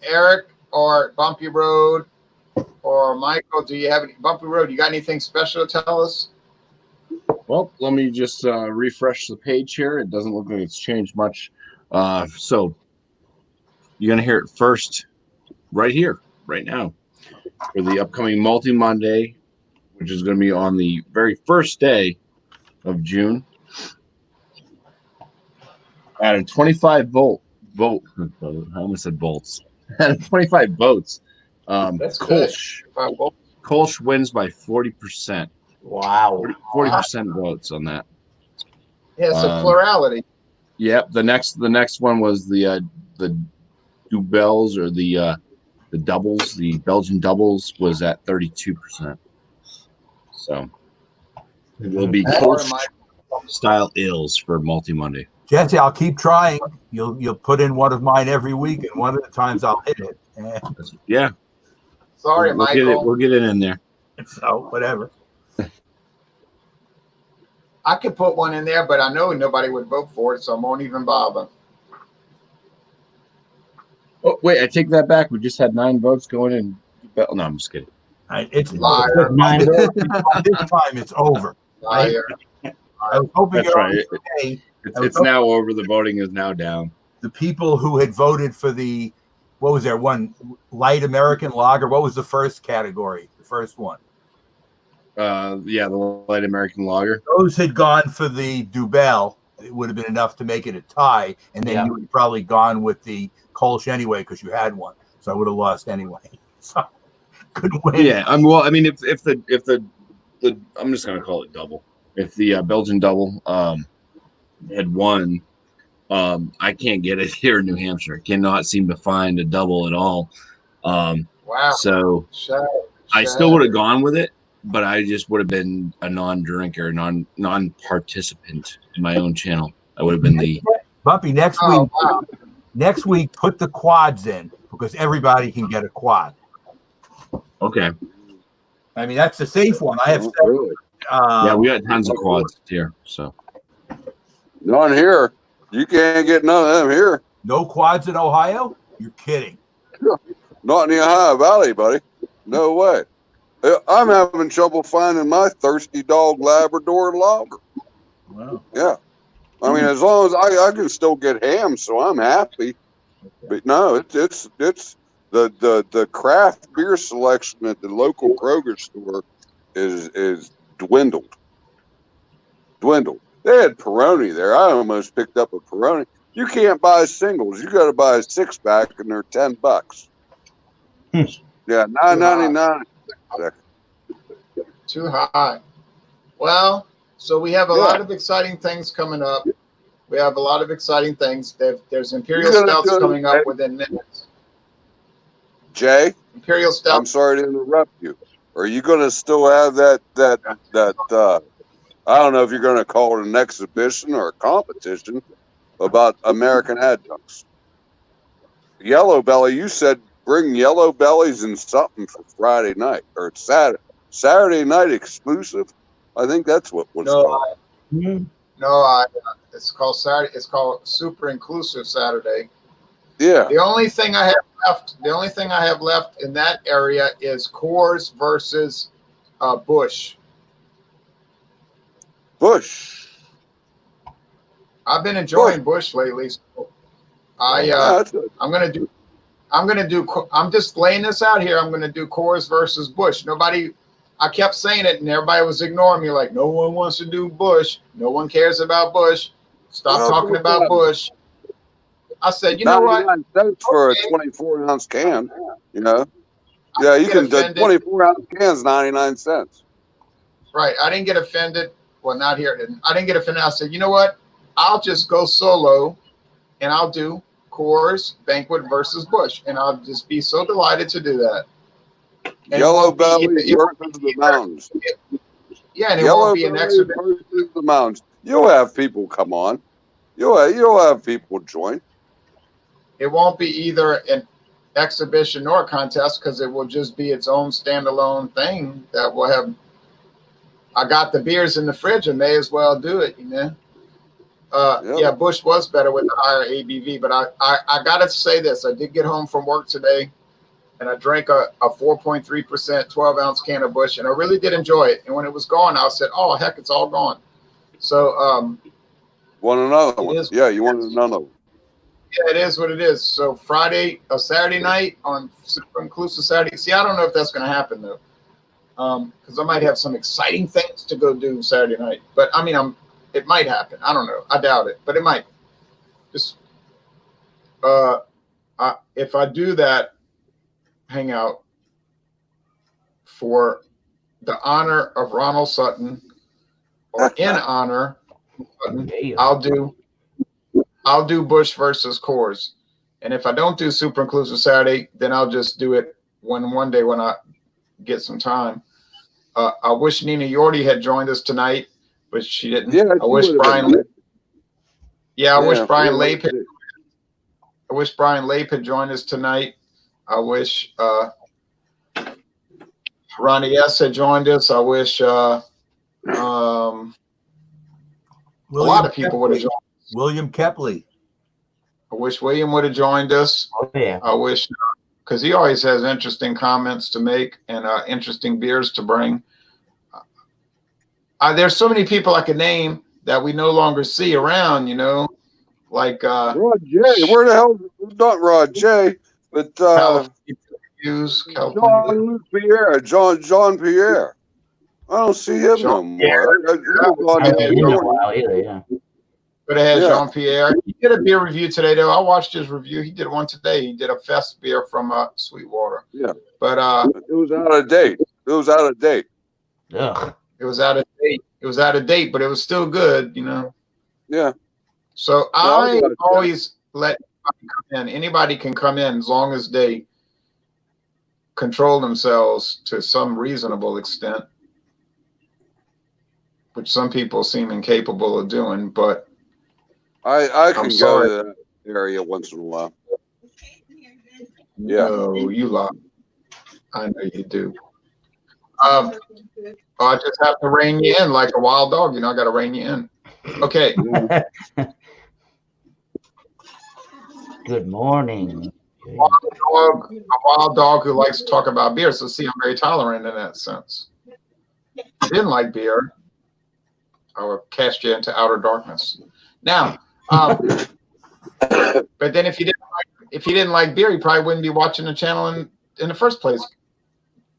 Eric or Bumpy Road, or Michael, do you have any Bumpy Road? You got anything special to tell us? Well, let me just refresh the page here. It doesn't look like it's changed much. So you're going to hear it first right here, right now, for the upcoming Multi Monday, which is going to be on the very first day of June. At a 25 vote, I almost said volts. At 25 votes, That's good. Kölsch wins by 40%. Wow. 40% votes on that. Yeah, it's a plurality. Yep. The next one was the Dubels, or the doubles. The Belgian doubles was at 32%. So it will be Kölsch style ales for Multi Monday. Jesse, I'll keep trying. You'll put in one of mine every week, and one of the times I'll hit it. Yeah. Sorry, Michael. We'll get it in there. So whatever. I could put one in there, but I know nobody would vote for it, so I won't even bother. Oh wait, I take that back. We just had 9 votes going in. No, I'm just kidding. It's Liar. By this time it's over. Liar. I was hoping That's right. today, It's now over. The voting is now down. the people who had voted for the, what was there, one light American lager? What was the first category? The first one? Yeah, the light American lager. Those had gone for the Dubel. It would have been enough to make it a tie, and then you would have probably gone with the Kölsch anyway because you had one. So I would have lost anyway. So couldn't win. Yeah, well, I mean, if the I'm just gonna call it double. If the Belgian double had won, I can't get it here in New Hampshire. I cannot seem to find a double at all. Wow. So I still would have gone with it, but I just would have been a non-drinker, non-participant in my own channel. I would have been the Bumpy, next week. Wow. Next week, put the quads in because everybody can get a quad. Okay. I mean, that's the safe one. I have really? Yeah, we got tons of quads here. So none here. You can't get none of them here. No quads in Ohio? You're kidding. Not in the Ohio Valley, buddy. No way. I'm having trouble finding my Thirsty Dog Labrador lager. Wow. Yeah. I mean, as long as I can still get ham, so I'm happy. Okay. But no, it's the craft beer selection at the local Kroger store is dwindled. They had Peroni there. I almost picked up a Peroni. You can't buy singles. You got to buy a 6-pack, and they're $10. Yeah, $9.99. Too high. Well, so we have a lot of exciting things coming up. We have a lot of exciting things. There's Imperial Stouts coming up within minutes. Jay, Imperial Stout. I'm sorry to interrupt you. Are you going to still have that I don't know if you're going to call it an exhibition or a competition about American adjuncts? Yellow Belly, you said bring yellow bellies and something for Friday night or Saturday night exclusive. I think that's what was called. It's called Saturday. It's called Super Inclusive Saturday. Yeah. The only thing I have left in that area is Coors versus Busch. I've been enjoying Busch lately. So I'm just laying this out here. I'm gonna do Coors versus Busch. I kept saying it, and everybody was ignoring me. Like, no one wants to do Busch. No one cares about Busch. Stop talking about Busch. I said, you know what? 99 cents for a 24-ounce can. You know, yeah, you can do 24-ounce cans, 99 cents. Right. I didn't get offended. Well, not here. I didn't get offended. I said, you know what? I'll just go solo, and I'll do Coors Banquet versus Busch, and I'll just be so delighted to do that. And Yellow Belly versus the Mountains. Yeah, and it won't be an exhibition versus the Mountains. You'll have people come on. You'll have people join. It won't be either an exhibition nor a contest because it will just be its own standalone thing that will have. I got the beers in the fridge and may as well do it, you know. Yeah, Busch was better with the higher ABV, but I got to say this. I did get home from work today, and I drank a 4.3% 12-ounce can of Busch, and I really did enjoy it. And when it was gone, I said, "Oh heck, it's all gone." So want another one? Yeah, you want another one? Yeah, it is what it is. So Saturday night on Super Inclusive Saturday. See, I don't know if that's going to happen though, because I might have some exciting things to go do Saturday night. But I mean, it might happen. I don't know. I doubt it, but it might. Just if I do that hangout for the honor of Ronald Sutton, or in honor of Sutton, I'll do Busch versus Coors. And if I don't do Super Inclusive Saturday, then I'll just do it one day when I get some time. I wish Nina Yordi had joined us tonight, but she didn't. Yeah, I wish Brian. I wish Brian Lape had. I wish Brian Lape had joined us tonight. I wish Ronnie S had joined us. I wish a lot of people would have joined us. William Kepley. I wish William would have joined us. Oh, yeah. I wish, because he always has interesting comments to make and interesting beers to bring. There's so many people I can name that we no longer see around, like Rod J. Where the hell is not Rod J? But John Pierre, John Pierre. I don't see him no more. But it has Jean Pierre. He did a beer review today, though. I watched his review. He did one today. He did a Fest beer from Sweetwater. Yeah, but it was out of date. Ugh. It was out of date. But it was still good, Yeah. So I always let anybody come in. Anybody can come in as long as they control themselves to some reasonable extent, which some people seem incapable of doing. But I can go to that area once in a while. Yeah. No, you lie. I know you do. I just have to rein you in like a wild dog. I got to rein you in. Okay. Good morning. A wild dog who likes to talk about beer. So see, I'm very tolerant in that sense. If you didn't like beer, I would cast you into outer darkness. Now, but then if you didn't like beer, you probably wouldn't be watching the channel in the first place.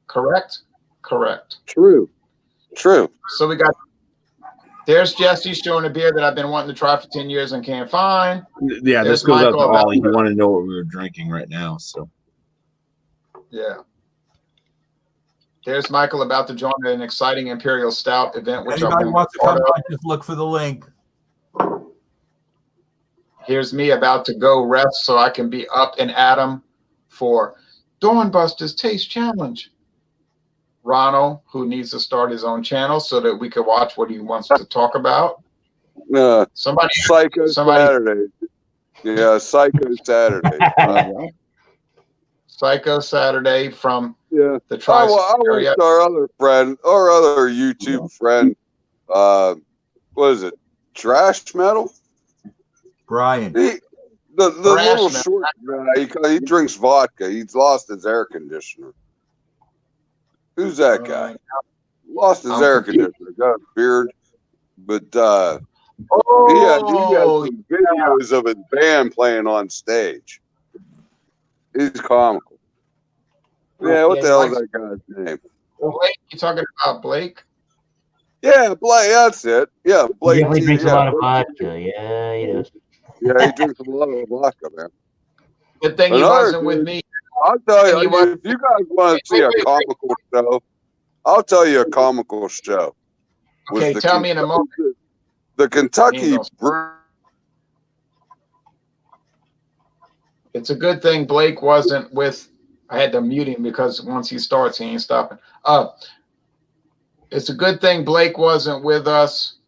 Correct? Correct. True. So there's Jesse showing a beer that I've been wanting to try for 10 years and can't find. Yeah, this goes out to Ollie. You want to know what we were drinking right now, so. Yeah. There's Michael about to join an exciting Imperial Stout event, which anybody wants to come by, just look for the link. Here's me about to go rest so I can be up and at 'em for Dawnbusters Taste Challenge. Ronald, who needs to start his own channel so that we can watch what he wants to talk about. Psycho Saturday. Yeah, Psycho Saturday. Psycho Saturday from the I area. wish our other friend, our other YouTube friend, what is it? Trash Metal? Brian. The little short guy, he drinks vodka. He's lost his air conditioner. Who's that guy? Lost his air conditioner. Got a beard. But he had some videos of his band playing on stage. He's comical. Yeah, what the hell is that guy's name? Blake, you talking about Blake? Yeah, Blake, that's it. Yeah, Blake. He definitely drinks a lot of vodka. Yeah, he does. Yeah, he drinks a lot of vodka, man. Good thing he wasn't with me. I'll tell you, if you guys want to see a comical show, I'll tell you a comical show. Okay, tell me in a moment. The Kentucky Brew. It's a good thing Blake wasn't with. I had to mute him because once he starts, he ain't stopping. It's a good thing Blake wasn't with us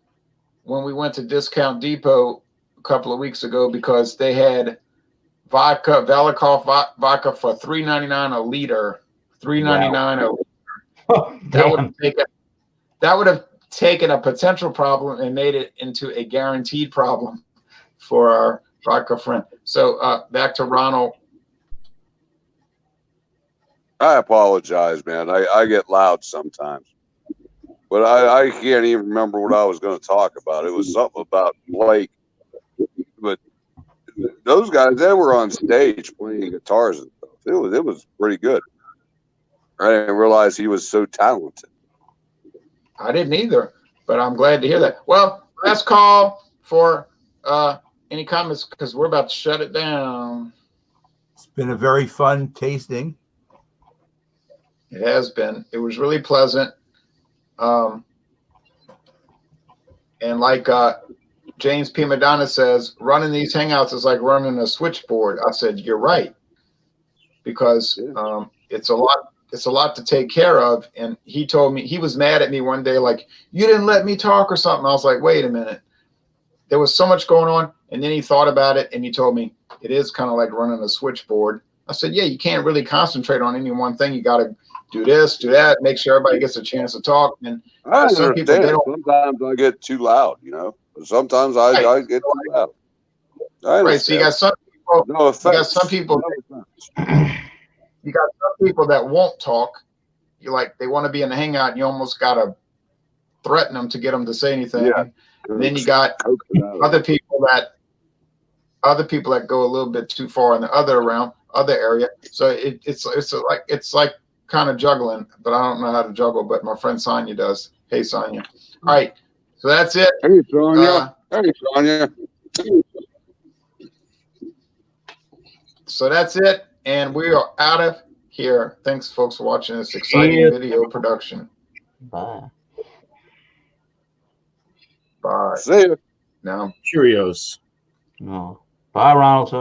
when we went to Discount Depot a couple of weeks ago because they had vodka, Velikov vodka for $3.99 a liter. $3.99 a liter. That would have taken a potential problem and made it into a guaranteed problem for our vodka friend. So back to Ronald. I apologize, man. I get loud sometimes. But I can't even remember what I was going to talk about. It was something about Blake. But those guys, they were on stage playing guitars and stuff. It was pretty good. I didn't realize he was so talented. I didn't either, but I'm glad to hear that. Well, last call for any comments because we're about to shut it down. It's been a very fun tasting. It has been. It was really pleasant. And like James P. Madonna says, running these hangouts is like running a switchboard. I said, you're right, because it's a lot to take care of. And he told me, he was mad at me one day, like, you didn't let me talk or something. I was like, wait a minute. There was so much going on. And then he thought about it and he told me it is kind of like running a switchboard. I said, yeah, you can't really concentrate on any one thing. You got to do this, do that, make sure everybody gets a chance to talk. And some people, sometimes I get too loud, you know. Sometimes I get too loud. Right. So you got some people. No offense. You got some people. You got some people that won't talk. You like they want to be in the hangout, and you almost gotta threaten them to get them to say anything. Yeah. And then you got other people that go a little bit too far in the other area. So it's like kind of juggling, but I don't know how to juggle. But my friend Sonia does. Hey, Sonia. All right. So that's it. Hey, Sonia. Hey, Sonia. So that's it. And we are out of here. Thanks, folks, for watching this exciting video production. Bye. Bye. See you. Now, Cheerios. No. Bye, Ronald.